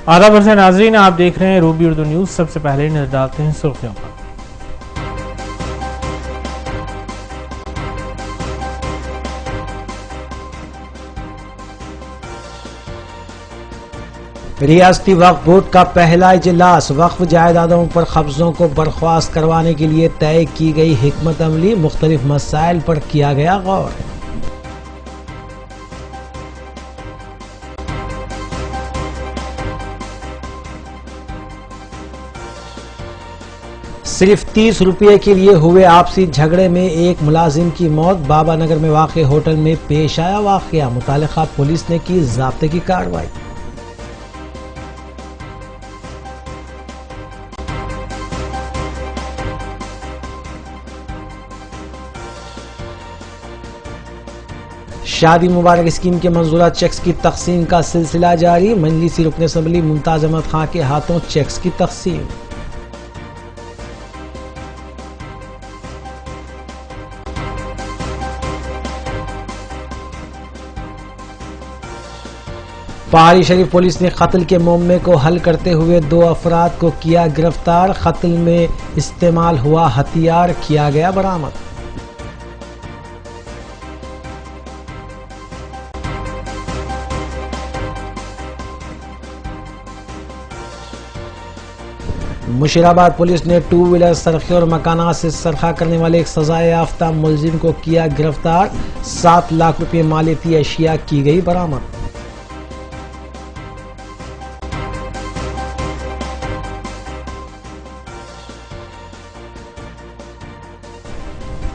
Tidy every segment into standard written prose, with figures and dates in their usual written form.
आदाब अर्ज़ नाज़रीन, आप देख रहे हैं रूबी उर्दू न्यूज़। सबसे पहले नजर डालते हैं सुर्खियों पर। रियासती वक्फ बोर्ड का पहला इजलास, वक्फ जायदादों पर कब्जों को बर्खास्त करवाने के लिए तय की गई हिकमत अमली, मुख्तलिफ मसाइल पर किया गया गौर। सिर्फ 30 रुपये के लिए हुए आपसी झगड़े में एक मुलाजिम की मौत, बाबा नगर में वाक़े होटल में पेश आया वाक़या, मुतालिका पुलिस ने की ज़ाब्ते की कार्रवाई। शादी मुबारक स्कीम के मंजूरा चेक्स की तकसीम का सिलसिला जारी, मजलिसी रुकन असम्बली मुमताज अहमद खां के हाथों चेक्स की तकसीम। पहाड़ी शरीफ पुलिस ने कत्ल के मामले को हल करते हुए 2 अफराद को किया गिरफ्तार, कत्ल में इस्तेमाल हुआ हथियार किया गया बरामद। मुशीराबाद पुलिस ने 2 व्हीलर सरखे और मकानात से सरखा करने वाले एक सजाए याफ्ता मुलजिम को किया गिरफ्तार, 7 लाख रुपए मालियती अशिया की गई बरामद।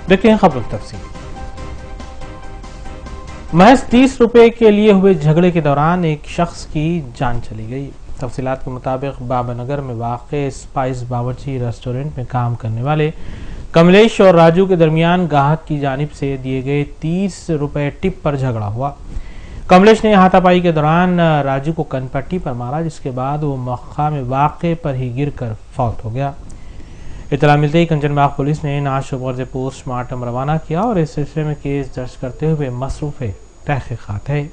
देखते हैं खबर तफसील। महज 30 रुपए के लिए हुए झगड़े के दौरान एक शख्स की जान चली गई। तफसीलात के मुताबिक बाबा नगर में वाक़े स्पाइस बावर्ची रेस्टोरेंट में काम करने वाले कमलेश और राजू के दरमियान गाहक की जानिब से दिए गए 30 रुपए टिप पर झगड़ा हुआ। कमलेश ने हाथापाई के दौरान राजू को कनपट्टी पर मारा, जिसके बाद वो मौका में वाक़े पर ही गिरकर फौत हो गया। इतला मिलते ही कंचनबाग पुलिस ने नाश से पोस्टमार्टम रवाना किया और इस सिलसिले में केस दर्ज करते हुए मसरूफ़ तहक़ीक़ात है।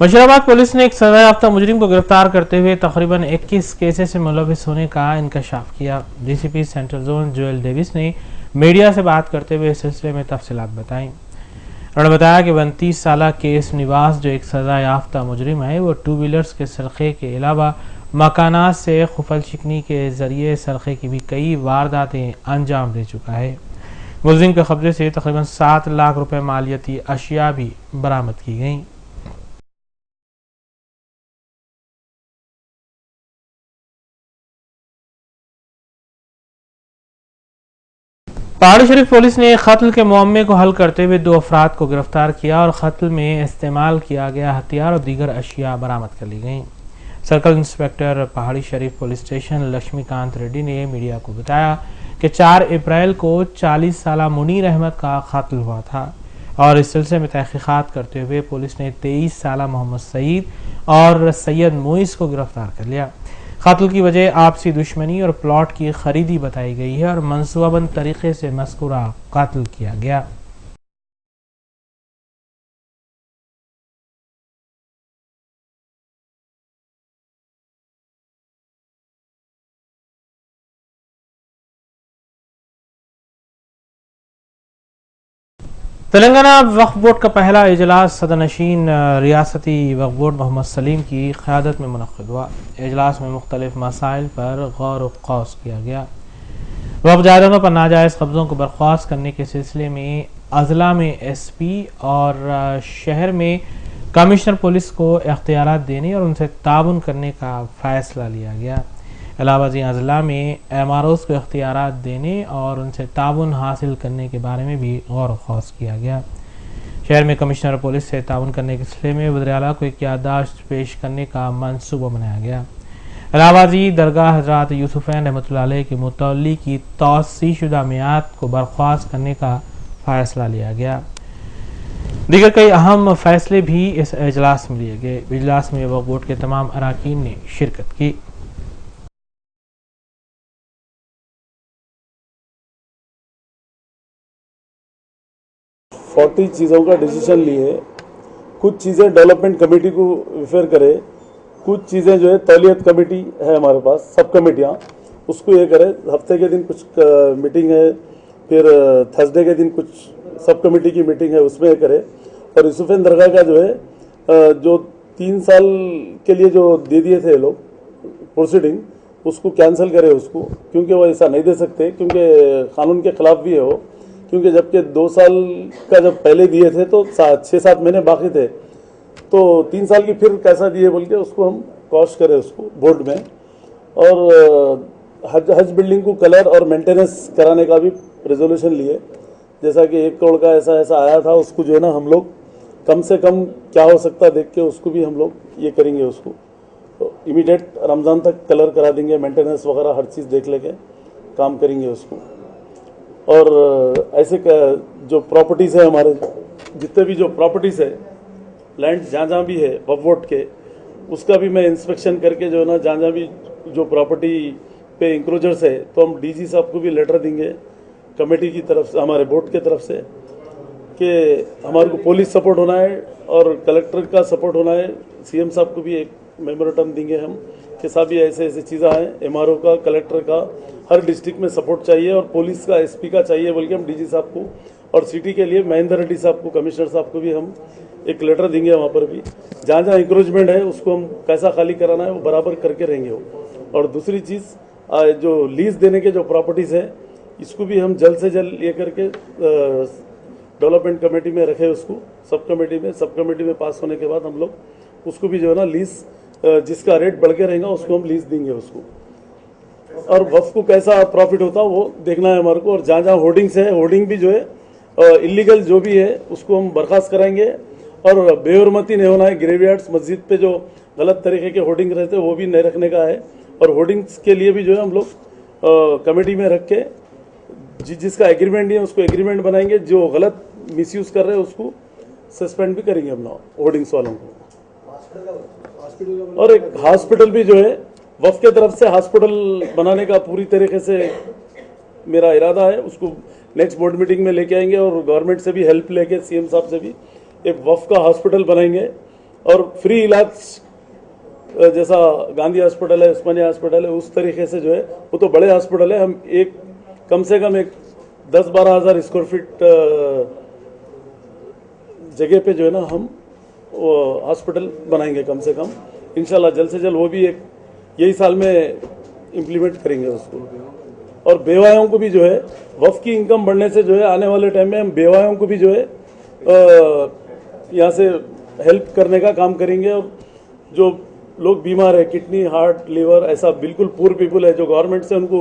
मुशीराबाद पुलिस ने एक सजा याफ्ता मुजरिम को गिरफ्तार करते हुए तकरीबन 21 केसेस से मुलविस होने का इंकशाफ किया। DCP central zone Joel Davies ने मीडिया से बात करते हुए इस सिलसिले में तफसीलात बताई। उन्होंने बताया कि 32 साल केस निवास, जो एक सजा याफ्ता मुजरिम है, वो 2 व्हीलर्स के सरखे के अलावा मकानात से खुफल शिकनी के जरिए सरखे की भी कई वारदातें अंजाम दे चुका है। मुलजिम के कब्जे से तकरीबन 7 लाख रुपए मालियती अशिया भी बरामद की गई। पहाड़ी शरीफ पुलिस ने कत्ल के मामले को हल करते हुए 2 अफराद को गिरफ्तार किया और कत्ल में इस्तेमाल किया गया हथियार और दीगर अशिया बरामद कर ली गई। सर्कल इंस्पेक्टर पहाड़ी शरीफ पुलिस स्टेशन लक्ष्मीकांत रेड्डी ने मीडिया को बताया कि 4 अप्रैल को 40 साल मुनीर अहमद का कत्ल हुआ था और इस सिलसिले में तहकीकात करते हुए पुलिस ने 23 साल मोहम्मद सईद और सैयद मोइस को गिरफ्तार कर लिया। कत्ल की वजह आपसी दुश्मनी और प्लॉट की खरीदी बताई गई है और मनसूबाबंद तरीके से मज़कूरा कत्ल किया गया। तेलंगाना वक्फ बोर्ड का पहला इजलास सदरनशीन रियासती वक्फ बोर्ड मोहम्मद सलीम की क़यादत में मुनक़्क़िद हुआ। इजलास में मुख्तलिफ मसाइल पर गौर व क़ौस किया गया। वक्फ जायदादों पर नाजायज़ कब्ज़ों को बर्खास्त करने के सिलसिले में अज़ला में SP और शहर में कमिश्नर पुलिस को इख्तियारात देने और उनसे ताउन करने का फ़ैसला लिया गया। अलावा अज़ला में MROs को इख्तियारात देने और उनसे ताउन हासिल करने के बारे में भी गौर व ख़ौस किया गया। शहर में कमिश्नर पुलिस से ताउन करने के सिलसिले में वज़ीर आला को एक याददाश्त पेश करने का मंसूबा बनाया गया। अलावा दरगाह हज़रात यूसुफ़ैन रहमतुल्लाह अलैह के मुतल्ली की तौसी शुदा मियाद को बर्खास्त करने का फ़ैसला लिया गया। दीगर कई अहम फैसले भी इस इजलास में लिए गए। इजलास में वक्फ बोर्ड के तमाम अरकान ने शिरकत की। 40 चीज़ों का डिसीजन लिए, कुछ चीज़ें डेवलपमेंट कमेटी को रिफर करे, कुछ चीज़ें जो है तौलियत कमेटी है हमारे पास, सब कमेटियाँ, उसको ये करे। हफ्ते के दिन कुछ मीटिंग है, फिर थर्सडे के दिन कुछ सब कमेटी की मीटिंग है, उसमें ये करे। और यूसुफैन दरगाह का जो है जो 3 साल के लिए जो दे दिए थे लोग प्रोसीडिंग, उसको कैंसिल करे उसको, क्योंकि वो ऐसा नहीं दे सकते, क्योंकि कानून के खिलाफ भी है वो। क्योंकि जबकि 2 साल का जब पहले दिए थे तो 6-7 महीने बाकी थे, तो 3 साल की फिर कैसा दिए बोल के उसको हम कॉस्ट करें उसको बोर्ड में। और हज बिल्डिंग को कलर और मेंटेनेंस कराने का भी रेजोल्यूशन लिए, जैसा कि 1 करोड़ का ऐसा आया था, उसको जो है ना हम लोग कम से कम क्या हो सकता देख के उसको भी हम लोग ये करेंगे, उसको तो इमीडिएट रमज़ान तक कलर करा देंगे, मेंटेनेंस वगैरह हर चीज़ देख लेके काम करेंगे उसको। और ऐसे जो प्रॉपर्टीज़ है हमारे, जितने भी जो प्रॉपर्टीज़ है, लैंड जहाँ भी है वक्फ बोर्ड के, उसका भी मैं इंस्पेक्शन करके जो है ना जहाँ भी जो प्रॉपर्टी पे इंक्रोचर्स है, तो हम डीजी साहब को भी लेटर देंगे कमेटी की तरफ से, हमारे बोर्ड के तरफ से, कि हमारे को पुलिस सपोर्ट होना है और कलेक्टर का सपोर्ट होना है। सीएम साहब को भी एक मेमोरेंडम देंगे हम कि साहब ये ऐसे चीज़ें हैं, एमआरओ का, कलेक्टर का, हर डिस्ट्रिक्ट में सपोर्ट चाहिए, और पुलिस का, एसपी का चाहिए बोल के हम डीजी साहब को, और सिटी के लिए महेंद्र रेड्डी साहब को, कमिश्नर साहब को भी हम एक लेटर देंगे। वहाँ पर भी जहाँ जहाँ इंक्रोचमेंट है उसको हम कैसा खाली कराना है वो बराबर करके रहेंगे वो। और दूसरी चीज़ जो लीज देने के जो प्रॉपर्टीज़ है, इसको भी हम जल्द से जल्द ये करके डेवलपमेंट कमेटी में रखे उसको, सब कमेटी में पास होने के बाद हम लोग उसको भी जो है ना लीज, जिसका रेट बढ़ के रहेगा उसको हम लीज देंगे उसको। और वक्फ को कैसा प्रॉफिट होता है वो देखना है हमारे को। और जहाँ जहाँ होर्डिंग्स है, होर्डिंग भी जो है इलीगल जो भी है उसको हम बर्खास्त कराएंगे, और बेहरमती नहीं होना है। ग्रेवयार्ड्स, मस्जिद पे जो गलत तरीके के होर्डिंग रहते हैं वो भी नहीं रखने का है। और होर्डिंग्स के लिए भी जो है हम लोग कमेटी में रख के जिसका एग्रीमेंट है उसको एग्रीमेंट बनाएंगे, जो गलत मिसयूज कर रहे हैं उसको सस्पेंड भी करेंगे हम लोग होर्डिंग्स वालों को। और एक हॉस्पिटल भी जो है वक्फ के तरफ से हॉस्पिटल बनाने का पूरी तरीके से मेरा इरादा है, उसको नेक्स्ट बोर्ड मीटिंग में लेके आएंगे, और गवर्नमेंट से भी हेल्प लेके, सीएम साहब से भी एक वक्फ का हॉस्पिटल बनाएंगे। और फ्री इलाज जैसा गांधी हॉस्पिटल है, उस्मानिया हॉस्पिटल है, उस तरीके से जो है, वो तो बड़े हॉस्पिटल है, हम एक कम से कम एक 10-12 हज़ार स्क्वायर फीट जगह पे जो है ना हम वो हॉस्पिटल बनाएंगे कम से कम, इंशाल्लाह जल्द से जल्द। वो भी एक यही साल में इम्प्लीमेंट करेंगे उसको। और बेवायों को भी जो है वक्फ की इनकम बढ़ने से जो है आने वाले टाइम में हम बेवायों को भी जो है यहाँ से हेल्प करने का काम करेंगे। और जो लोग बीमार है, किडनी, हार्ट, लीवर, ऐसा बिल्कुल पुअर पीपल है जो गवर्नमेंट से उनको।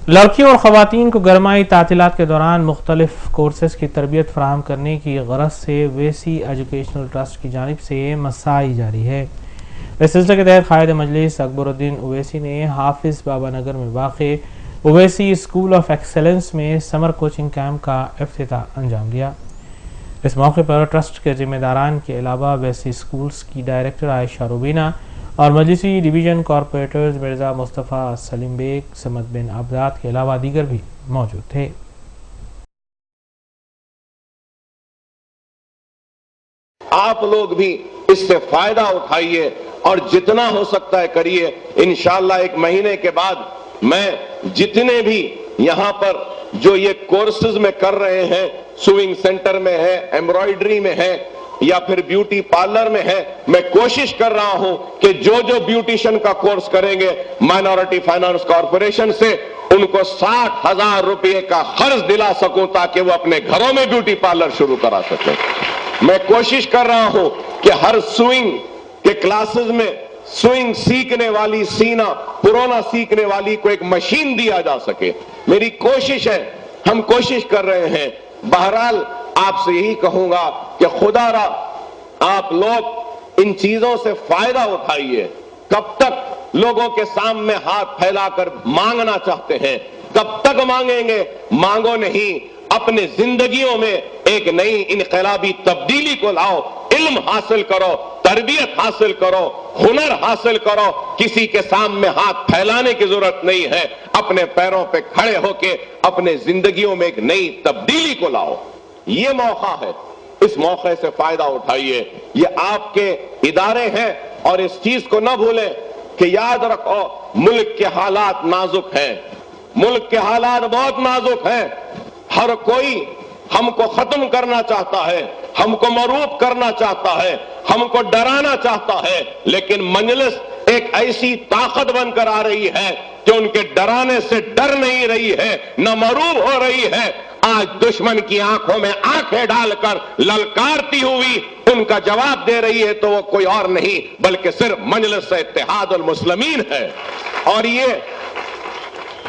लड़कियों और ख़वातीन को गरमाई तातीलात के दौरान मुख्तलिफ कोर्सेज की तरबियत फराहम करने की गरज से वेसी एजुकेशनल ट्रस्ट की जानिब से मसाई जारी है। इस सिलसिले के तहत कायद मजलिस अकबरुद्दीन ओवैसी ने हाफिज बाबा नगर में वाक़े ओवैसी स्कूल ऑफ एक्सेलेंस में समर कोचिंग कैंप का इफ्तिताह अंजाम दिया। इस मौके पर ट्रस्ट के जिम्मेदारान के अलावा वैसी स्कूल्स की डायरेक्टर आयशा रुबीना और मजलिसी डिवीजन कॉरपोरेटर्स मिर्ज़ा मुस्तफ़ा सलीम बेग, समद बिन अब्दाद के अलावा दीगर भी मौजूद थे। आप लोग भी इससे फायदा उठाइए और जितना हो सकता है करिए। इंशाअल्लाह 1 महीने के बाद मैं जितने भी यहां पर जो ये कोर्सेज में कर रहे हैं, स्विंग सेंटर में है, एम्ब्रॉयडरी में है, या फिर ब्यूटी पार्लर में है, मैं कोशिश कर रहा हूं कि जो जो ब्यूटिशियन का कोर्स करेंगे माइनॉरिटी फाइनेंस कॉर्पोरेशन से उनको 60,000 रुपए का कर्ज दिला सकूं ताकि वो अपने घरों में ब्यूटी पार्लर शुरू करा सकें। मैं कोशिश कर रहा हूं कि हर स्विंग के क्लासेस में स्विंग सीखने वाली, सीना पुराना सीखने वाली को एक मशीन दिया जा सके। मेरी कोशिश है, हम कोशिश कर रहे हैं। बहरहाल आपसे यही कहूंगा कि खुदारा आप लोग इन चीजों से फायदा उठाइए। कब तक लोगों के सामने हाथ फैलाकर मांगना चाहते हैं? कब तक मांगेंगे? मांगो नहीं, अपने जिंदगियों में एक नई इनकलाबी तब्दीली को लाओ। इल्म हासिल करो, तरबियत हासिल करो, हुनर हासिल करो। किसी के सामने हाथ फैलाने की जरूरत नहीं है। अपने पैरों पे खड़े होके अपने जिंदगियों में एक नई तब्दीली को लाओ। ये मौका है, इस मौके से फायदा उठाइए। ये आपके इदारे हैं और इस चीज को ना भूलें कि याद रखो मुल्क के हालात नाजुक हैं, मुल्क के हालात बहुत नाजुक हैं। हर कोई हमको खत्म करना चाहता है, हमको मरूब करना चाहता है, हमको डराना चाहता है, लेकिन मजलिस एक ऐसी ताकत बनकर आ रही है कि उनके डराने से डर नहीं रही है, न मरूब हो रही है। आज दुश्मन की आंखों में आंखें डालकर ललकारती हुई उनका जवाब दे रही है, तो वो कोई और नहीं बल्कि सिर्फ मजलिस इत्तेहादुल मुस्लिमीन है। और ये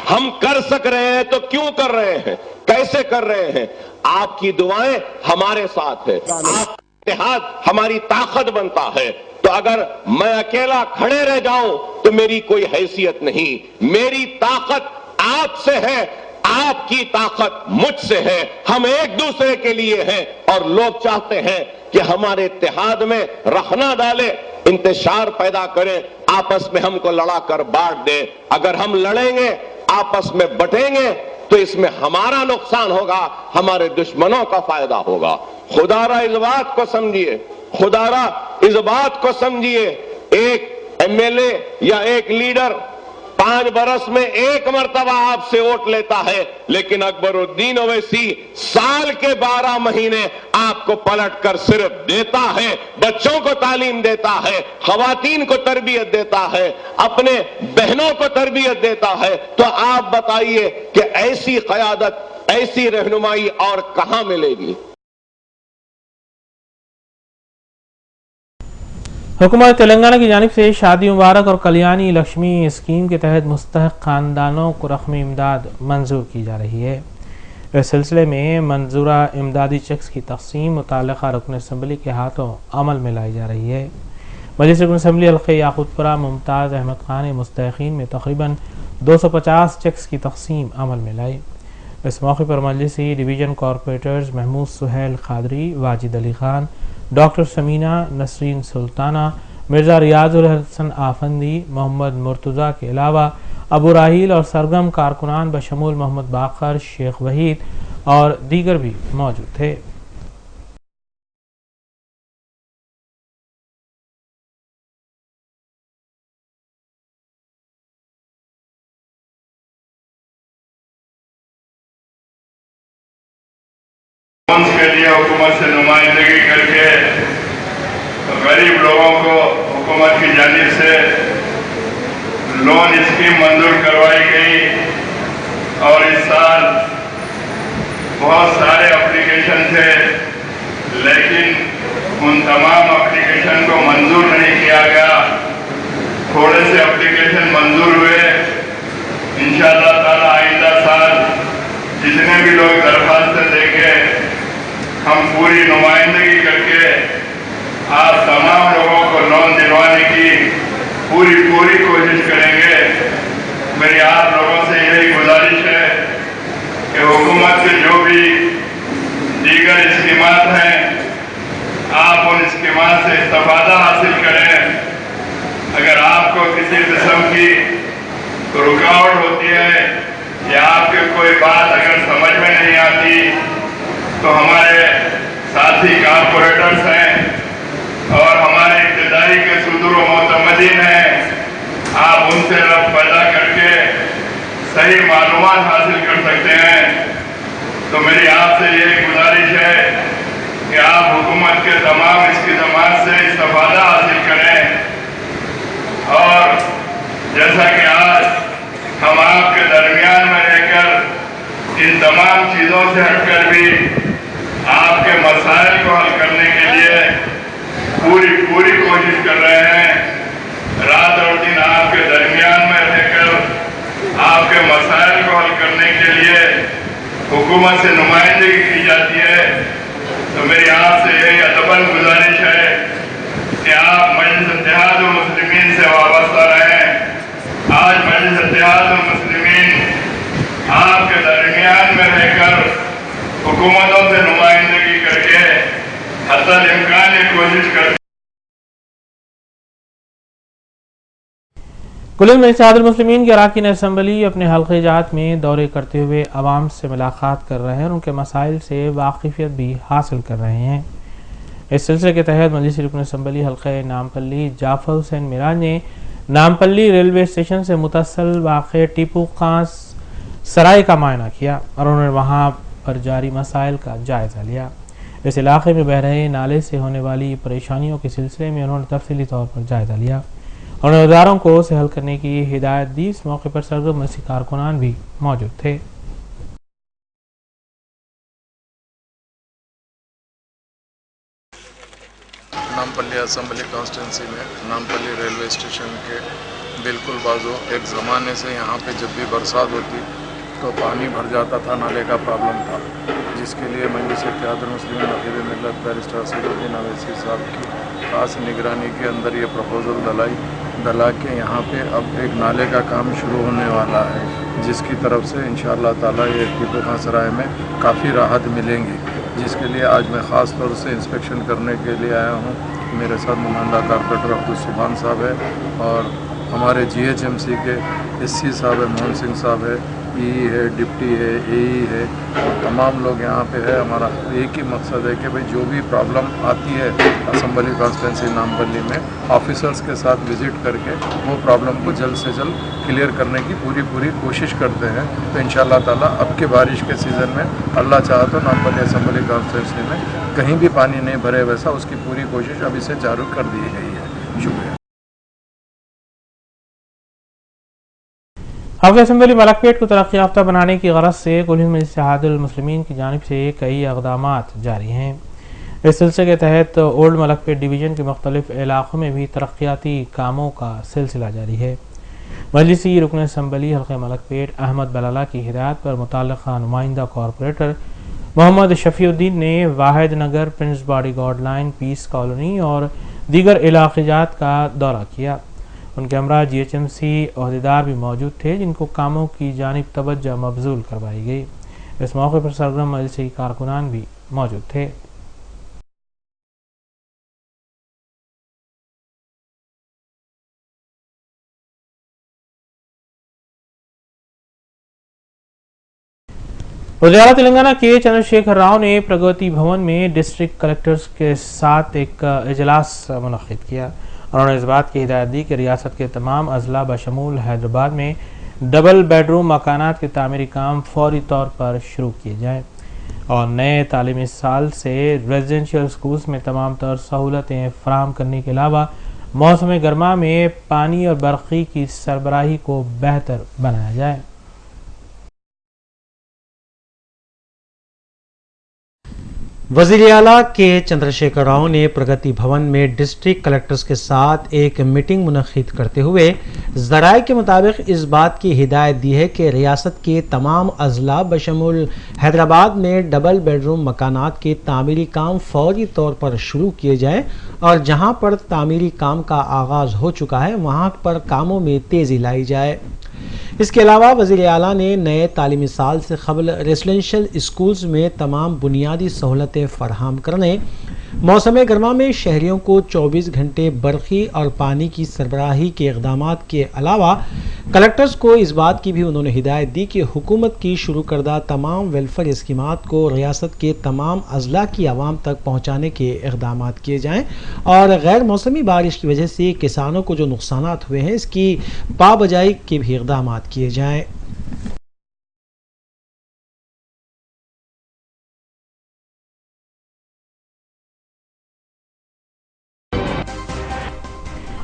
हम कर सक रहे हैं तो क्यों कर रहे हैं, कैसे कर रहे हैं? आपकी दुआएं हमारे साथ है, आप इत्तेहाद हमारी ताकत बनता है। तो अगर मैं अकेला खड़े रह जाऊं तो मेरी कोई हैसियत नहीं, मेरी ताकत आपसे है, आपकी ताकत मुझसे है। हम एक दूसरे के लिए हैं और लोग चाहते हैं कि हमारे इत्तेहाद में रखना डाले, इंतशार पैदा करें, आपस में हमको लड़ाकर बांट दे। अगर हम लड़ेंगे, आपस में बटेंगे, तो इसमें हमारा नुकसान होगा, हमारे दुश्मनों का फायदा होगा। खुदारा इस बात को समझिए, खुदारा इस बात को समझिए, एक एमएलए या एक लीडर 5 बरस में एक मर्तबा आपसे वोट लेता है, लेकिन अकबरुद्दीन ओवैसी साल के 12 महीने आपको पलटकर सिर्फ देता है, बच्चों को तालीम देता है, खवातीन को तरबियत देता है, अपने बहनों को तरबियत देता है। तो आप बताइए कि ऐसी क़यादत, ऐसी रहनुमाई और कहां मिलेगी? हुकूमत तेलंगाना की जानिब से शादी मुबारक और कल्याणी लक्ष्मी स्कीम के तहत मुस्तहक़ ख़ानदानों को रक़मी इमदाद मंजूर की जा रही है। इस सिलसिले में मंजूरा इमदादी चेक्स की तक़सीम मुताल्लिक़ा रुकन असम्बली के हाथों अमल में लाई जा रही है। मजलिस रुकन असम्बली हल्क़े याक़ूतपुरा मुमताज़ अहमद ख़ान ने मुस्तहिक़ीन में तक़रीबन 250 चेक्स की तक़सीम अमल में लाई। इस मौके पर मजलिसी division corporators Mahmood Suhail Qadri, Wajid Ali Khan, doctor Samina Nasreen Sultana, Mirza Riyazul Hasan Afandi, Mohammed Murtaza के अलावा अबू राहील और सरगम कारकुनान बशमूल मोहम्मद बाकर, शेख वहीद और दीगर भी मौजूद थे। के लिए हुकूमत से नुमाइंदगी करके गरीब लोगों को हुकूमत की जानिब से लोन स्कीम मंजूर करवाई गई और इस साल बहुत सारे एप्लीकेशन थे, लेकिन उन तमाम एप्लीकेशन को मंजूर नहीं किया गया। थोड़े से एप्लीकेशन मंजूर हुए। इंशाअल्लाह ताला आइंदा साल जितने भी लोग दरख्वास्त देंगे, हम पूरी नुमाइंदगी करके आप तमाम लोगों को लोन दिलवाने की पूरी कोशिश करेंगे। मेरी आप लोगों से यही गुजारिश है कि हुकूमत के जो भी दीगर स्कीमात हैं, आप उन स्कीमात से इस्तेफादा हासिल करें। अगर आपको किसी किस्म की रुकावट होती है या आपके कोई बात अगर समझ में नहीं आती, तो हमारे साथी कारपोरेटर्स हैं और हमारे इब्तदाई के सुदूर मोतमदीन हैं, आप उनसे रब्त पैदा करके सही मालूमात हासिल कर सकते हैं। तो मेरी आपसे ये गुजारिश है कि आप हुकूमत के तमाम इस्कीमात से इस्तेफादा हासिल करें। और जैसा कि आज हम आपके दरमियान में रहकर इन तमाम चीज़ों से हटकर भी आपके मसाइल को हल करने के लिए पूरी कोशिश कर रहे हैं, रात और दिन आपके दरमियान में रहकर आपके मसाइल को हल करने के लिए हुकूमत से नुमाइंदगी की जाती है। तो मेरी आपसे यही अदबन गुजारिश है कि आप मजलिस इत्तेहादुल मुस्लिमीन से वाबस्ता रहें। आज मजलिस इत्तेहादुल मुस्लिमीन आपके दरमियान में रहकर हुकूमतों से नुमाइंदगी करके हसल इम्कान कोशिश करती कुल्ल इत्तेहादुल मुस्लिमीन के अरकान असम्बली अपने हल्क़े जात में दौरे करते हुए आवाम से मुलाकात कर रहे हैं और उनके मसाइल से वाकिफियत भी हासिल कर रहे हैं। इस सिलसिले के तहत मजलिस रुकन असम्बली हल्क़े नामपल्ली जाफर हुसैन मिराज ने नामपल्ली रेलवे स्टेशन से मुतसल वाक़े टीपू खां सराय का मुआयना किया और उन्होंने वहाँ पर जारी मसाइल का जायज़ा लिया। इस इलाके में बह रहे नाले से होने वाली परेशानियों के सिलसिले में उन्होंने तफसीली तौर पर जायज़ा लिया और इदारों को उसे हल करने की हिदायत दी। इस मौके पर सरगर्म मसी कारकुनान भी मौजूद थे। नामपल्ली असम्बली कॉन्स्टिट्यूंसी में नामपल्ली रेलवे स्टेशन के बिल्कुल बाजू एक ज़माने से यहाँ पे जब भी बरसात होती तो पानी भर जाता था, नाले का प्रॉब्लम था, जिसके लिए मजलिस इत्तेहादुल मुस्लिमीन अकीद मिल्लत बैरिस्टर असदुद्दीन अवैसी साहब की खास निगरानी के अंदर ये प्रपोज़ल डला के यहाँ पे अब एक नाले का काम शुरू होने वाला है, जिसकी तरफ से इंशाअल्लाह ताला ये टीपू खां सराय में काफ़ी राहत मिलेंगी, जिसके लिए आज मैं ख़ास तौर से इंस्पेक्शन करने के लिए आया हूँ। मेरे साथ नुमाइंदा कारपोरेटर अब्दुल सुभान साहब है और हमारे GHMC के SC साहब है, मोहन सिंह साहब है, EE है, डिप्टी है, AE है और तमाम लोग यहाँ पे है। हमारा एक ही मकसद है कि भाई जो भी प्रॉब्लम आती है असम्बली कॉन्स्टिट्यूंसी नामपल्ली में ऑफिसर्स के साथ विज़िट करके वो प्रॉब्लम को जल्द से जल्द क्लियर करने की पूरी कोशिश करते हैं। तो इंशाअल्लाह ताला अब के बारिश के सीज़न में अल्लाह चाहा तो नामपल्ली असम्बली कॉन्स्टिट्यूंसी में कहीं भी पानी नहीं भरे, वैसा उसकी पूरी कोशिश अभी से जारी कर दी गई है। शुक्रिया। हल्क़े असम्बली मलकपेट को तरक्की याफ्ता बनाने की गरज से कुल्ल इत्तेहादुल मुस्लिमीन की जानिब से कई इक़दामात जारी हैं। इस सिलसिले के तहत ओल्ड मलकपेट डिवीज़न के मुख्तलिफ इलाक़ों में भी तरक्याती कामों का सिलसिला जारी है। मजलिसी रुकन असम्बली हल्क़े मलकपेट अहमद बलाला की हिदायत पर मुतल्लिक़ा नुमाइंदा कॉरपोरेटर मोहम्मद शफ़ीउद्दीन ने Wahid Nagar, prince body guard line, peace colony और दीगर इलाक़ात का दौरा किया। उनके हमरा GHMC अहदेदार भी मौजूद थे, जिनको कामों की जानिब तवज्जो मबजूल करवाई गई। इस मौके पर सरगर्म मजलिसी कारकुनान भी मौजूद थे। वज़ीर तेलंगाना के चंद्रशेखर राव ने प्रगति भवन में डिस्ट्रिक्ट कलेक्टर्स के साथ एक इजलास मुनक़्क़िद किया। उन्होंने इस बात की हिदायत दी कि रियासत के तमाम अजला बशमूल हैदराबाद में डबल बेडरूम मकानात के तामीरी काम फौरी तौर पर शुरू किए जाएँ और नए तालीमी साल से रेजिडेंशियल स्कूल्स में तमाम तर सहूलतें फराहम करने के अलावा मौसम गर्मा में पानी और बरक़ी की सरबराही को बेहतर बनाया जाए। वज़ीर आला के चंद्रशेखर राव ने प्रगति भवन में डिस्ट्रिक्ट कलेक्टर्स के साथ एक मीटिंग मुनक़्क़िद करते हुए ज़राए के मुताबिक इस बात की हिदायत दी है कि रियासत के तमाम अजला बशमूल हैदराबाद में डबल बेडरूम मकानात के तामीरी काम फौरी तौर पर शुरू किए जाएँ और जहां पर तामीरी काम का आगाज़ हो चुका है वहां पर कामों में तेज़ी लाई जाए। इसके अलावा वज़ीर आला ने नए तालीमी साल से कबल रेजिडेंशियल स्कूल्स में तमाम बुनियादी सहूलतें फराहम करने, मौसम गर्मा में शहरियों को 24 घंटे बरक़ी और पानी की सरबराही के इक़दामात के अलावा कलेक्टर्स को इस बात की भी उन्होंने हिदायत दी कि हुकूमत की शुरू करदा तमाम वेलफेयर स्कीमात को रियासत के तमाम अजला की आवाम तक पहुँचाने के इक़दामात किए जाएँ और गैर मौसमी बारिश की वजह से किसानों को जो नुकसानात हुए हैं इसकी पाबजाई के भी इक़दामात किए जाएँ।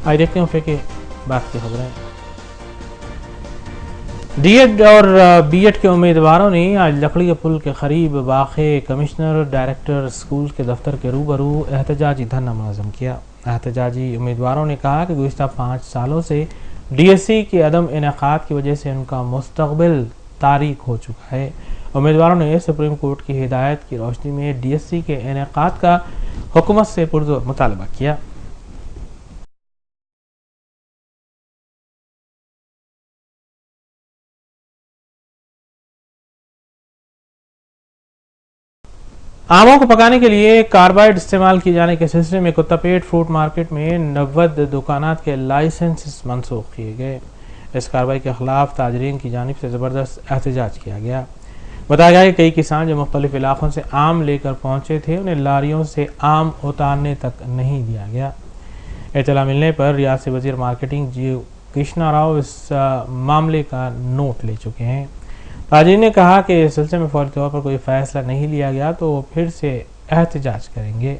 आइए देखते हैं के बात की खबरें। D.Ed और B.Ed के उम्मीदवारों ने आज लकड़ी पुल के करीब वाक़े कमिश्नर डायरेक्टर स्कूल के दफ्तर के रूबरू एहतजाजी धरना मुनज़्ज़म किया। एहतजाजी उम्मीदवारों ने कहा कि गुज़िश्ता 5 सालों से DSC के अदम इनेक़ाद की वजह से उनका मुस्तक़बिल तारीक हो चुका है। उम्मीदवारों ने सुप्रीम कोर्ट की हिदायत की रोशनी में DSC के इनेक़ाद का हुकूमत से पुरज़ोर मुतालबा किया। आमों को पकाने के लिए कार्बाइड इस्तेमाल किए जाने के सिलसिले में कुत्तापेट फ्रूट मार्केट में 90 दुकानात के लाइसेंस मनसूख किए गए। इस कार्रवाई के खिलाफ ताजरीन की जानिब से ज़बरदस्त एहतजाज किया गया। बताया गया कि कई किसान जो मुख्तलिफ इलाकों से आम लेकर पहुंचे थे उन्हें लारियों से आम उतारने तक नहीं दिया गया। इत्तला मिलने पर रियासती वज़ीर मार्केटिंग जी कृष्णा राव इस मामले का नोट ले चुके हैं। ताजरीन ने कहा कि इस सिलसिले में फौरी तौर पर कोई फैसला नहीं लिया गया तो वो फिर से एहतजाज करेंगे।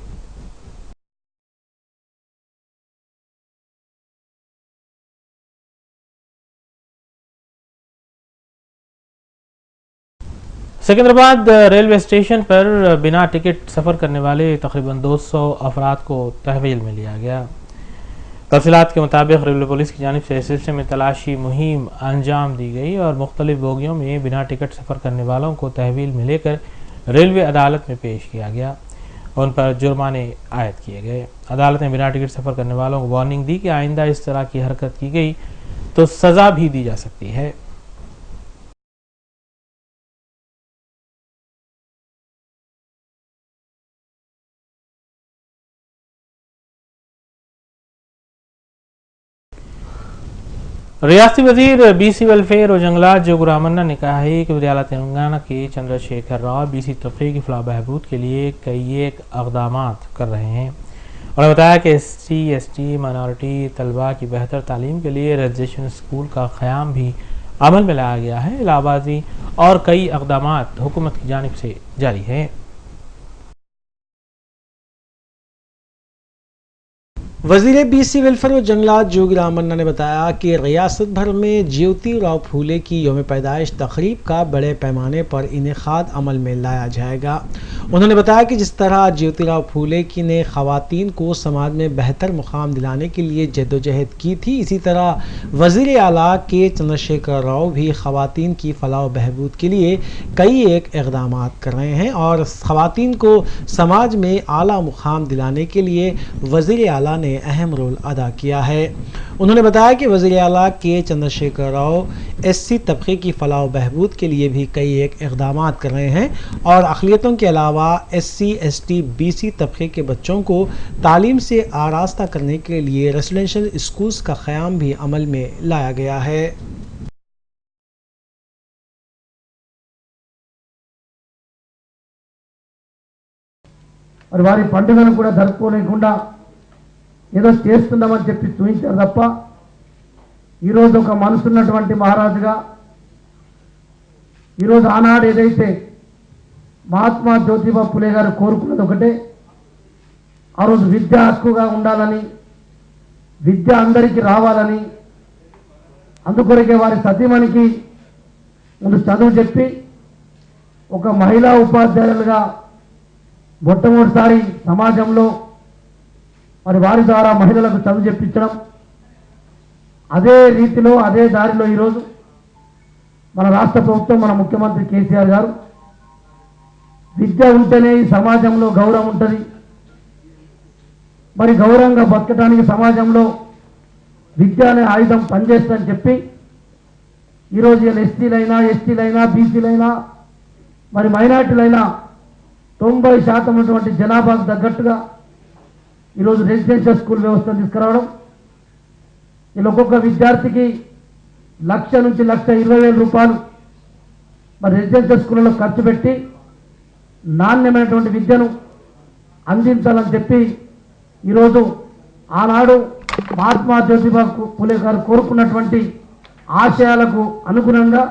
सिकंदराबाद रेलवे स्टेशन पर बिना टिकट सफ़र करने वाले तकरीबन 200 अफराद को तहवील में लिया गया। तफसीलात के मुताबिक रेलवे पुलिस की जानिब से इस सिलसिले में तलाशी मुहिम अंजाम दी गई और मुख्तलिफ बोगियों में बिना टिकट सफ़र करने वालों को तहवील में लेकर रेलवे अदालत में पेश किया गया। उन पर जुर्माने आयद किए गए। अदालत ने बिना टिकट सफ़र करने वालों को वार्निंग दी कि आइंदा इस तरह की हरकत की गई तो सज़ा भी दी जा सकती है। रियासती वजीर बीसी वेलफेयर और जंगलात जोगिर रामन्ना ने कहा है कि वज़ीर आला तेलंगाना के चंद्रशेखर राव बीसी तबके की फलाह बहबूद के लिए कई एक इक़दाम कर रहे हैं। उन्होंने बताया कि SC ST माइनॉरिटी तलबा की बेहतर तालीम के लिए रेजिडेंशियल स्कूल का क़याम भी अमल में लाया गया है। इलाहाबादी और कई इक़दाम हुकूमत की जानिब से जारी है। वज़ीर BC वेलफेयर और जंगलात जोगिर रामन्ना ने बताया कि रियासत भर में ज्योतिराव फूले की यौम पैदाइश तकरीब का बड़े पैमाने पर इनेकाद अमल में लाया जाएगा। उन्होंने बताया कि जिस तरह ज्योतिराव फूले की ने ख़वातीन को समाज में बेहतर मुकाम दिलाने के लिए जद्दोजहद की थी, इसी तरह वज़ीर आला के चंद्रशेखर राव भी ख़वातीन की फलाह व बहबूद के लिए कई एक इक़दाम कर रहे हैं और ख़वातीन को समाज में आला मुकाम दिलाने के लिए वज़ीर आला ने अहम रोल अदा किया है। उन्होंने बताया कि वज़ीर आला के चंद्रशेखर राव SC तबके की फलाह व बहबूद के लिए भी कई एक इक़दाम कर रहे हैं और अक़लियतों के अलावा SC ST BC तबके के बच्चों को तालीम से आरास्ता करने के लिए रेसिडेंशियल स्कूल्स का क़याम भी अमल में लाया गया है। మరి వారి పండుగను కూడా జరుపుకోలేకుండా ఏదో చేస్తున్నామని చెప్పి చూపించారు తప్ప ఈరోజు ఒక మనసున్నటువంటి మహారాజుగా ఈరోజు ఆనాడు ఏదైతే మహాత్మా జ్యోతిబా ఫులే గారు కోరుకున్నది ఒకటే, ఆ రోజు విద్య హక్కుగా ఉండాలని, విద్య అందరికీ రావాలని, అందుకొరకే వారి సతీమణికి ముందు చదువు చెప్పి ఒక మహిళా ఉపాధ్యాయులుగా మొట్టమొదటిసారి సమాజంలో మరి వారి ద్వారా మహిళలకు చదువు చెప్పించడం, అదే రీతిలో అదే దారిలో ఈరోజు మన రాష్ట్ర ప్రభుత్వం, మన ముఖ్యమంత్రి కేసీఆర్ గారు విద్య ఉంటేనే ఈ సమాజంలో గౌరవం ఉంటుంది, మరి గౌరవంగా బతకడానికి సమాజంలో విద్య అనే ఆయుధం పనిచేస్తుందని చెప్పి ఈరోజు ఎస్టీలైనా ఎస్టీలైనా బీసీలైనా మరి మైనార్టీలైనా 90% ఉన్నటువంటి జనాభాకు తగ్గట్టుగా ఈరోజు రెసిడెన్షియల్ స్కూల్ వ్యవస్థను తీసుకురావడం, ఇలా ఒక్కొక్క విద్యార్థికి 1,00,000 నుంచి 1,20,000 రూపాయలు మరి రెసిడెన్షియల్ స్కూళ్ళలో ఖర్చు పెట్టి నాణ్యమైనటువంటి విద్యను అందించాలని చెప్పి ఈరోజు ఆనాడు మహాత్మా జ్యోతిబా ఫులే గారు కోరుకున్నటువంటి ఆశయాలకు అనుగుణంగా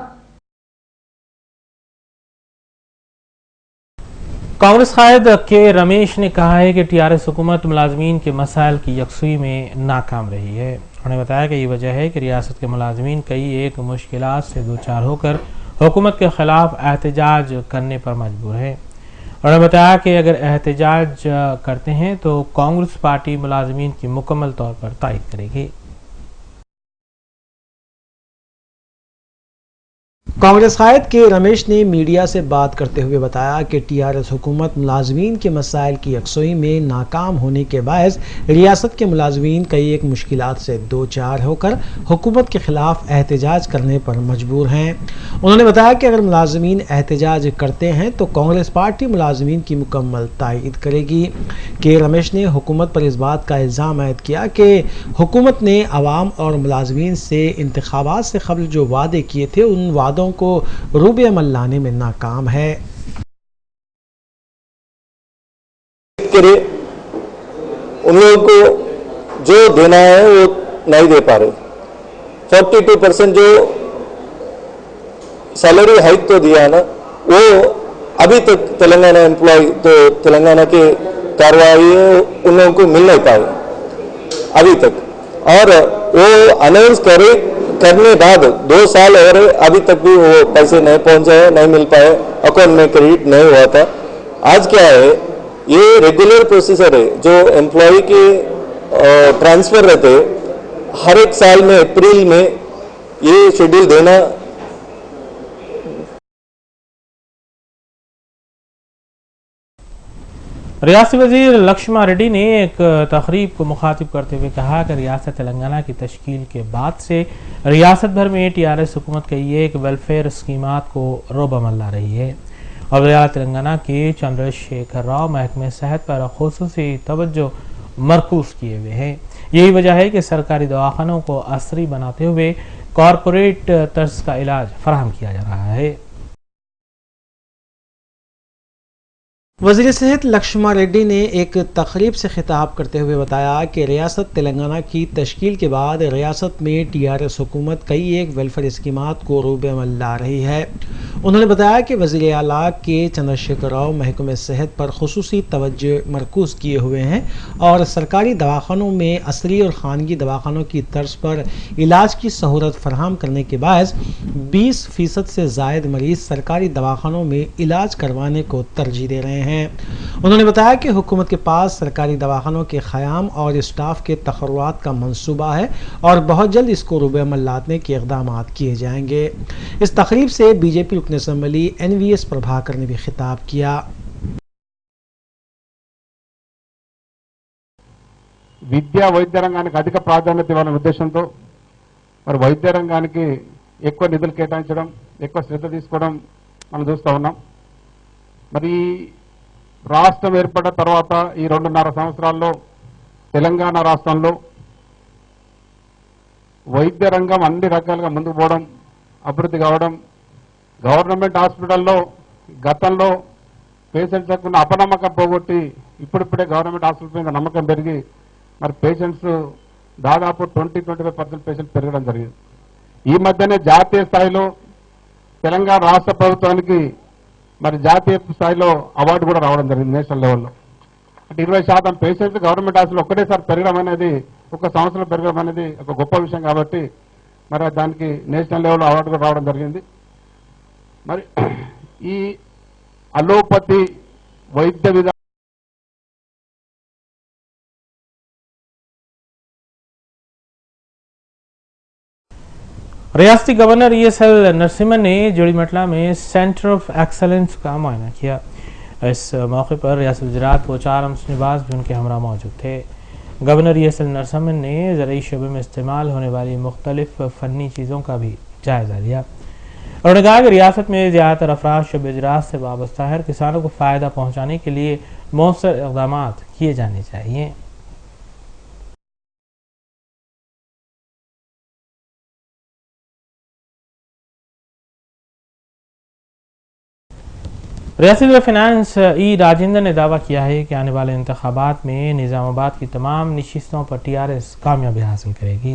कांग्रेस कायद के रमेश ने कहा है कि TRS हुकूमत मुलाजमीन के मसाइल की यकसुई में नाकाम रही है। उन्होंने बताया कि ये वजह है कि रियासत के मुलाजमीन कई एक मुश्किलात से दो चार होकर हुकूमत के ख़िलाफ़ एहतजाज करने पर मजबूर है। उन्होंने बताया कि अगर एहतजाज करते हैं तो कांग्रेस पार्टी मुलाजमीन की मुकम्मल तौर पर तायद करेगी। कांग्रेस कायद के रमेश ने मीडिया से बात करते हुए बताया कि टीआरएस हुकूमत मुलाजमीन के मसाइल की यकसोई में नाकाम होने के बायस रियासत के मुलाजमीन कई एक मुश्किलात से दो चार होकर हुकूमत के खिलाफ एहतजाज करने पर मजबूर हैं। उन्होंने बताया कि अगर मुलाजमीन एहतजाज करते हैं तो कांग्रेस पार्टी मुलाजमीन की मुकम्मल तायद करेगी। के रमेश ने हुकूमत पर इस बात का इल्ज़ाम आयद किया कि हुकूमत ने अवाम और मुलाजमीन से इंतखाबात से कबल जो वादे किए थे उन वादों को रूबे अमल लाने में नाकाम है। उन लोगों को जो देना है वो नहीं दे पा रहे। 42% जो सैलरी हाइक तो दिया है ना, वो अभी तक तेलंगाना एम्प्लॉय तो तेलंगाना के कार्रवाई उन लोगों को मिल नहीं पाए अभी तक, और वो अनाउंस करने बाद 2 साल और अभी तक भी वो पैसे नहीं पहुंचे, नहीं मिल पाए, अकाउंट में क्रेडिट नहीं हुआ था। आज क्या है, ये रेगुलर प्रोसीजर है जो एम्प्लॉय के ट्रांसफर रहते हर एक साल में अप्रैल में ये शेड्यूल देना। रियासती वजीर लक्ष्मण रेड्डी ने एक तकरीब को मुखातिब करते हुए कहा कि रियासत तेलंगाना की तश्कील के बाद से रियासत भर में टीआरएस हुकूमत कई एक वेलफेयर स्कीमात को रोब अमल ला रही है और रियासत तेलंगाना के चंद्रशेखर राव महकमे सेहत पर खुसूसी तवज्जो मरकूज किए हुए हैं। यही वजह है कि सरकारी दवाखानों को असरी बनाते हुए कॉरपोरेट तर्ज का इलाज फराहम किया जा रहा है। वज़ीर सेहत लक्ष्मण रेड्डी ने एक तकरीब से खिताब करते हुए बताया कि रियासत तेलंगाना की तश्कील के बाद रियासत में टीआरएस हुकूमत कई एक वेलफेयर स्कीमात को रूबे अमल ला रही है। उन्होंने बताया कि वज़ीर आला के चंद्रशेखर राव महकमे सेहत पर खुसूसी तवज्जो मरकूज किए हुए हैं और सरकारी दवाखानों में असरी और खानगी दवाखानों की तर्ज पर इलाज की सहूलत फराहम करने के बायस 20% से ज़ायद मरीज सरकारी दवाखानों में इलाज करवाने को तरजीह दे रहे हैं। उन्होंने बताया कि हुकूमत के पास सरकारी दवाखानों के क़याम और स्टाफ के तखर्रुआत का मंसूबा है और बहुत जल्द इसको रूबे अमल लाने के इक़दाम किए जाएंगे। इस तकरीब से बीजेपी रुकन असेंबली NVS प्रभाकर ने भी खिताब किया। విద్యా వైద్య రంగానికి అధిక ప్రాధాన్యత ఇవ్వాలనే ఉద్దేశంతో మరి వైద్య రంగానికి ఎక్కువ నిధులు కేటాయించడం, ఎక్కువ శ్రద్ధ తీసుకోవడం మనం చూస్తూ ఉన్నాం। మరి రాష్ట్రం ఏర్పడిన తర్వాత ఈ 2.5 సంవత్సరాల్లో తెలంగాణ రాష్ట్రంలో వైద్య రంగం అన్ని రకాలుగా ముందుకు పోవడం, అభివృద్ధి కావడం, గవర్నమెంట్ హాస్పిటల్లో గతంలో పేషెంట్లకు ఉన్న అపనమ్మకం పోగొట్టి ఇప్పుడిప్పుడే గవర్నమెంట్ హాస్పిటల్ మీద నమ్మకం పెరిగి మరి పేషెంట్స్ దాదాపు 20-25% పేషెంట్ పెరగడం జరిగింది। ఈ మధ్యనే జాతీయ స్థాయిలో తెలంగాణ రాష్ట్ర ప్రభుత్వానికి మరి జాతీయ స్థాయిలో అవార్డు కూడా రావడం జరిగింది నేషనల్ లెవెల్లో। అంటే 20% పేషెంట్స్ గవర్నమెంట్ హాస్పిటల్ ఒక్కటేసారి పెరగడం అనేది, ఒక సంవత్సరం పెరగడం అనేది ఒక గొప్ప విషయం కాబట్టి మరి దానికి నేషనల్ లెవెల్లో అవార్డు కూడా రావడం జరిగింది। మరి ఈ అలోపతి వైద్య విధానం रियासती गवर्नर ESL नरसिम्हन ने जोड़ीमटला में सेंटर ऑफ एक्सेलेंस का मुआयना किया। इस मौके पर रियासती वज़ीरात पोचाराम श्रीनिवास भी उनके हमरा मौजूद थे। गवर्नर ESL नरसिम्हन ने ज़राई शोबे में इस्तेमाल होने वाली मुख्तलिफ फ़नी चीज़ों का भी जायज़ा लिया। उन्होंने कहा कि रियासत में ज़्यादातर अफराद शोबे ज़राअत से वाबस्ता है, किसानों को फ़ायदा पहुँचाने के लिए मौसर इक़दाम किए जाने चाहिए। रियासती फाइनेंस राजेंद्र ने दावा किया है कि आने वाले इंतखाबात में निज़ामाबाद की तमाम नशिस्तों पर TRS कामयाबी हासिल करेगी।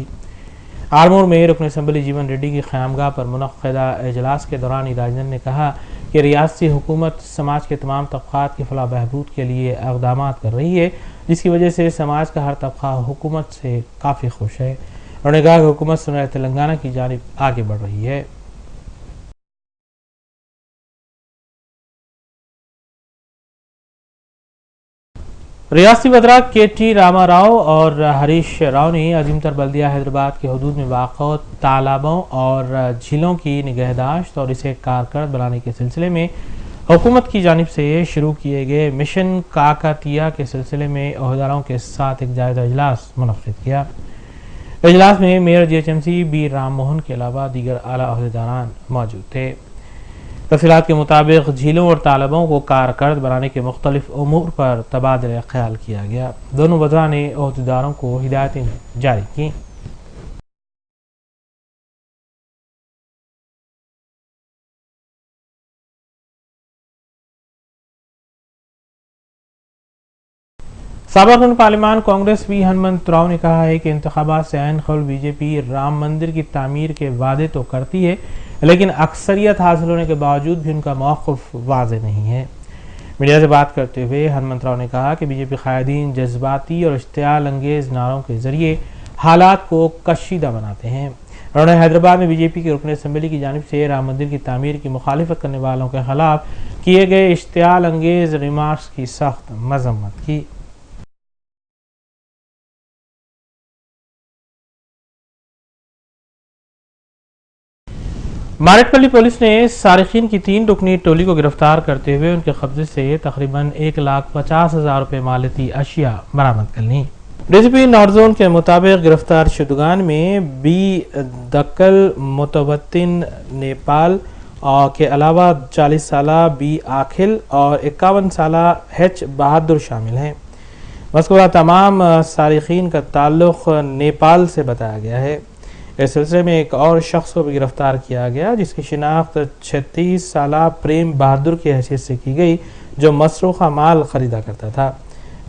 आरमूर में रुकन असेंबली जीवन रेड्डी की क़यामगाह पर मुनक़्क़दा इजलास के दौरान राजेंद्र ने कहा कि रियासती हुकूमत समाज के तमाम तबक़ात की फलाह बहबूद के लिए इक़दाम कर रही है, जिसकी वजह से समाज का हर तबक़ा हुकूमत से काफ़ी खुश है। उन्होंने कहा कि हुकूमत सुनहरे तेलंगाना की जानिब आगे बढ़ रही है। रियासती वज़रा के.टी. रामा राव और हरीश राव ने अजीमतर बल्दिया हैदराबाद के हदूद में वाक़ तालाबों और झीलों की निगहदाश्त और इसे कारगर बनाने के सिलसिले में हुकूमत की जानिब से शुरू किए गए मिशन काकातिया के सिलसिले में ओहदेदारों के साथ एक जायज़ा इजलास मुनक़्क़िद किया। इजलास में mayor GHMC B Ram Mohan के अलावा दीगर आला ओहदेदारान मौजूद थे। तफसीलात के मुताबिक झीलों और तालाबों को कारगर बनाने के मुख्तलिफ उमूर पर तबादला ख्याल किया गया। दोनों वज़रा ने ओहदेदारों को हिदायतें जारी की। साबक़ पार्लिमान कांग्रेस वी हनुमंत राव ने कहा है कि इंतखाबात से ऐन क़ब्ल बीजेपी राम मंदिर की तामीर के वादे तो करती है, लेकिन अक्सरियत हासिल होने के बावजूद भी उनका मौक़िफ़ वाज़े नहीं है। मीडिया से बात करते हुए हनुमंत राव ने कहा कि बीजेपी क़ायदीन जज्बाती और इश्तियाल अंगेज़ नारों के ज़रिए हालात को कशीदा बनाते हैं। उन्होंने हैदराबाद में बीजेपी के रुकन असम्बली की जानिब से राम मंदिर की तामीर की मुखालिफत करने वालों के खिलाफ किए गए इश्तियाल अंगेज़ रिमार्क्स की सख्त मज़म्मत की। मारेटपल्ली पुलिस ने सारिकीन की 3 रुकनी टोली को गिरफ्तार करते हुए उनके कब्जे से तकरीबन 1,50,000 रुपये मालियती अशिया बरामद कर ली। डीसीपी नॉर्थ जोन के मुताबिक गिरफ्तार शुदगान में बी दक्कल मुतवत्तिन नेपाल के अलावा 40 साला बी आखिल और 51 साला H बहादुर शामिल हैं। मज़कूरा तमाम सारिकीन का ताल्लुक़ नेपाल से बताया गया है। इस सिलसिले में एक और शख्स को भी गिरफ्तार किया गया, जिसकी शिनाख्त 36 साला प्रेम बहादुर की हैसियत से की गई, जो मसरूखा माल खरीदा करता था।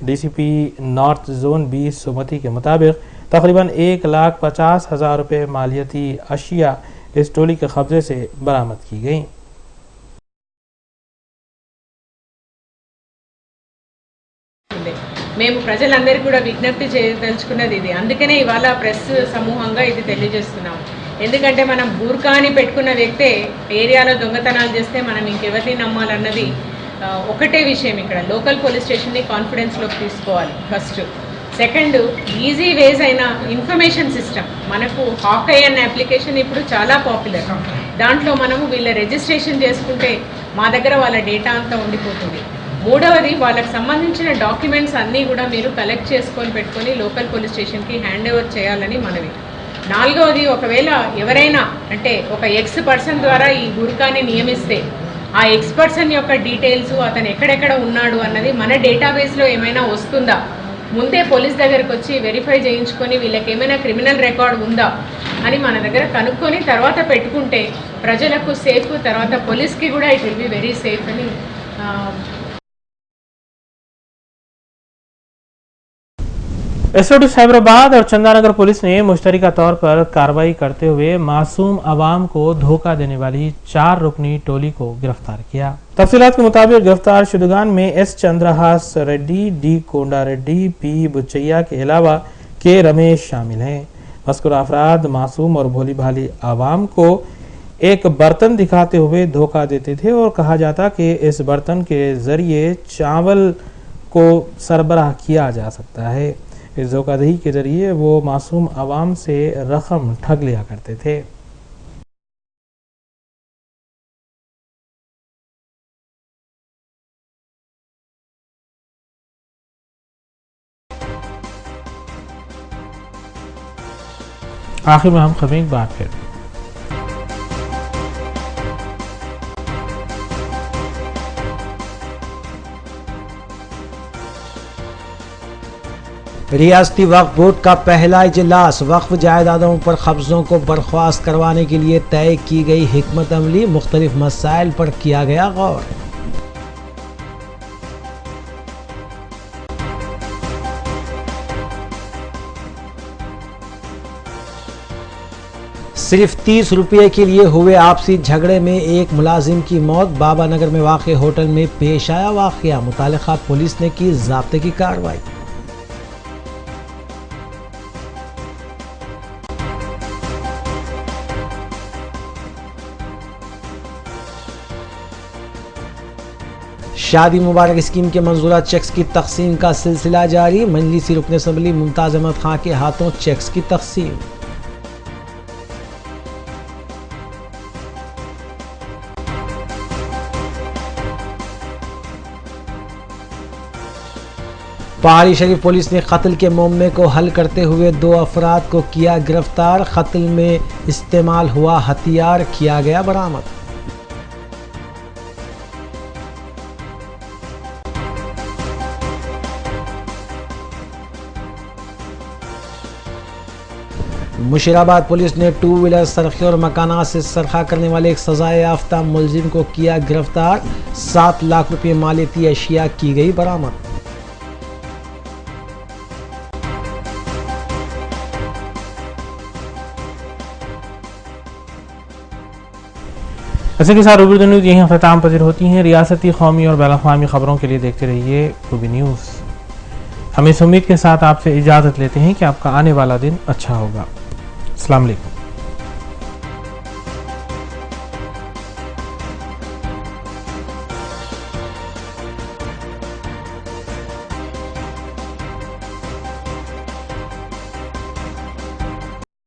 डीसीपी नॉर्थ जोन 20 सुमति के मुताबिक तकरीबन 1,50,000 रुपये मालियती अशिया इस टोली के कब्जे से बरामद की गई। మేము ప్రజలందరికీ కూడా విజ్ఞప్తి చేయదలుచుకున్నది ఇది. అందుకనే ఇవాళ ప్రెస్ సమూహంగా ఇది తెలియజేస్తున్నాం. ఎందుకంటే మనం బూర్కాని పెట్టుకున్న వ్యక్తే ఏరియాలో దొంగతనాలు చేస్తే మనం ఇంకెవరిని నమ్మాలన్నది ఒకటే విషయం. ఇక్కడ లోకల్ పోలీస్ స్టేషన్ని కాన్ఫిడెన్స్లోకి తీసుకోవాలి ఫస్ట్. సెకండ్, ఈజీ వేస్ అయిన ఇన్ఫర్మేషన్ సిస్టమ్. మనకు హాకై అన్న అప్లికేషన్ ఇప్పుడు చాలా పాపులర్. దాంట్లో మనము వీళ్ళ రిజిస్ట్రేషన్ చేసుకుంటే మా దగ్గర వాళ్ళ డేటా అంతా ఉండిపోతుంది. మూడవది, వాళ్ళకి సంబంధించిన డాక్యుమెంట్స్ అన్నీ కూడా మీరు కలెక్ట్ చేసుకొని పెట్టుకొని లోకల్ పోలీస్ స్టేషన్కి హ్యాండ్ ఓవర్ చేయాలని మనవి. నాలుగవది, ఒకవేళ ఎవరైనా అంటే ఒక ఎక్స్ పర్సన్ ద్వారా ఈ గుర్కాని నియమిస్తే ఆ ఎక్స్ పర్సన్ యొక్క డీటెయిల్స్, అతను ఎక్కడెక్కడ ఉన్నాడు అన్నది మన డేటాబేస్లో ఏమైనా వస్తుందా, ముందే పోలీస్ దగ్గరకు వచ్చి వెరిఫై చేయించుకొని వీళ్ళకి ఏమైనా క్రిమినల్ రికార్డ్ ఉందా అని మన దగ్గర కనుక్కొని తర్వాత పెట్టుకుంటే ప్రజలకు సేఫ్, తర్వాత పోలీస్కి కూడా it will be very safe అని. एसओटी साइबराबाद और चंदानगर पुलिस ने मुश्तरका तौर पर कार्रवाई करते हुए मासूम आवाम को धोखा देने वाली 4 रुकनी टोली को गिरफ्तार किया। तफसीलात के मुताबिक गिरफ्तार शुदगान में एस चंद्रहास रेड्डी, डी कोंडा रेड्डी, पी बुच्चैया के अलावा के रमेश शामिल हैं। मज़कूर अफराद मासूम और भोली भाली आवाम को एक बर्तन दिखाते हुए धोखा देते थे और कहा जाता कि इस बर्तन के जरिए चावल को सरबराह किया जा सकता है। इस धोखाधड़ी के जरिए वो मासूम आवाम से रकम ठग लिया करते थे। आखिर में हम खबरें एक बार फिर रियासती वक्फ बोर्ड का पहला इजलास वक्फ जायदादों पर कब्जों को बर्खास्त करवाने के लिए तय की गई हिकमत अमली, मुख्तलिफ मसाइल पर किया गया गौर। सिर्फ 30 रुपये के लिए हुए आपसी झगड़े में एक मुलाजिम की मौत। बाबानगर में वाक़े होटल में पेश आया वाक़या, मुतालिका पुलिस ने की ज़ाब्ते की कार्रवाई। शादी मुबारक स्कीम के मंजूरा चेक्स की तकसीम का सिलसिला जारी। मजलिसी रुकन असम्बली मुमताज अहमद खां के हाथों चेक्स की तकसीम। पहाड़ी शरीफ पुलिस ने कत्ल के मामले को हल करते हुए 2 अफराद को किया गिरफ्तार। कत्ल में इस्तेमाल हुआ हथियार किया गया बरामद। मुशीराबाद पुलिस ने 2 व्हीलर सरखे और मकानात से सरखा करने वाले एक सजाए याफ्ता मुलजिम को किया गिरफ्तार। 7 लाख रुपये मालियती अशिया की गई बरामद। ऐसे के साथ रूबरू न्यूज़ यहीं अख्ताम पजीर होती हैं। रियासती, कौमी और बैनुल-अक़वामी खबरों के लिए देखते रहिए रूबी न्यूज़। हम इस उम्मीद के साथ आपसे इजाज़त लेते हैं कि आपका आने वाला दिन अच्छा होगा। अस्सलाम वालेकुम।